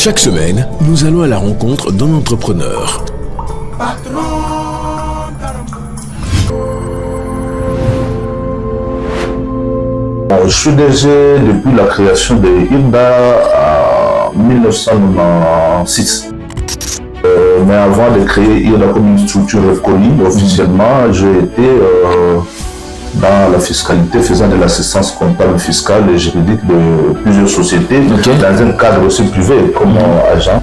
Chaque semaine, nous allons à la rencontre d'un entrepreneur. Je suis DG depuis la création de IRDA en 1996. Mais avant de créer IRDA comme une structure reconnue officiellement, j'ai été dans la fiscalité, faisant de l'assistance comptable fiscale et juridique de plusieurs sociétés, dans un cadre aussi privé comme agent.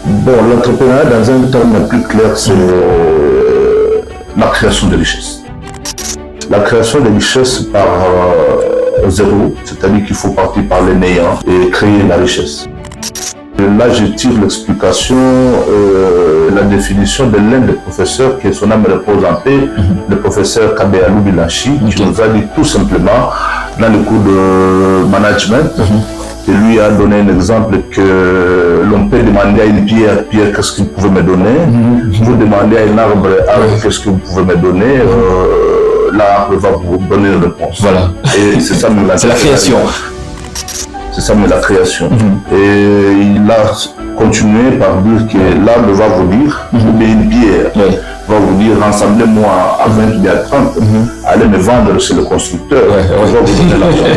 Bon, l'entrepreneuriat, dans un terme plus clair, c'est la création de richesses. La création de richesses par zéro, c'est-à-dire qu'il faut partir par les néants et créer la richesse. Et là, je tire l'explication, la définition de l'un des professeurs, qui est son âme repose en paix, le professeur Kabealou Bilanchi, qui nous a dit tout simplement, dans le cours de management, il lui a donné un exemple que l'on peut demander à une pierre, pierre, qu'est-ce que vous pouvez me donner? Vous demandez à un arbre, arbre, qu'est-ce que vous pouvez me donner? L'arbre va vous donner une réponse. Voilà. Et c'est ça, c'est la création. C'est ça, mais la création. Et il a continué par dire que l'arbre va vous dire, ou bien une pierre va vous dire, rassemblez-moi à 20 ou à 30, allez me vendre chez le constructeur, on va vous donner l'argent.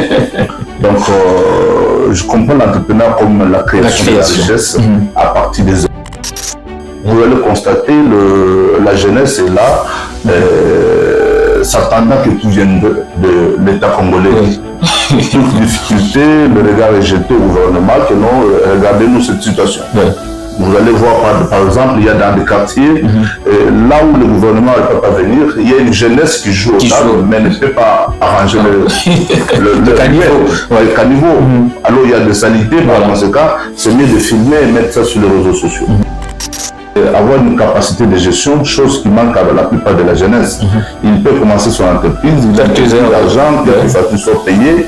Donc, je comprends l'entrepreneur comme la création de la richesse à partir des autres. Vous allez constater, la jeunesse est là, s'attendant que tout vienne de l'État congolais. Toute difficulté, le regard est jeté au gouvernement, que non, regardez-nous cette situation. Vous allez voir, par exemple, il y a dans des quartiers, là où le gouvernement ne peut pas venir, il y a une jeunesse qui joue au table, mais ne peut pas arranger le caniveau. Alors il y a des sanités, par conséquent, c'est mieux de filmer et mettre ça sur les réseaux sociaux. Avoir une capacité de gestion, chose qui manque à la plupart de la jeunesse. Il peut commencer son entreprise, il a besoin d'argent, quelques factures sont payées,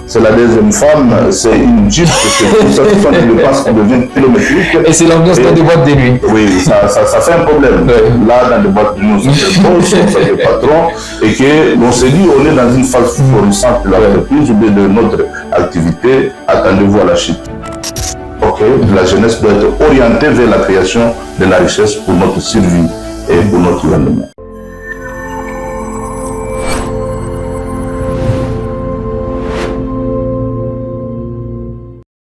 c'est la deuxième femme, c'est une jeep, c'est tout ça, tout ça, qui dépasse, qui devient kilométrique. Et c'est l'ambiance dans des boîtes de nuit. Oui, ça fait un problème. Là, dans les boîtes de nuit, on s'appelle boss, on s'appelle patron, et qu'on se dit, on est dans une phase florissante de l'entreprise ou de notre activité, attendez-vous à la chute. La jeunesse doit être orientée vers la création de la richesse pour notre survie et pour notre gouvernement.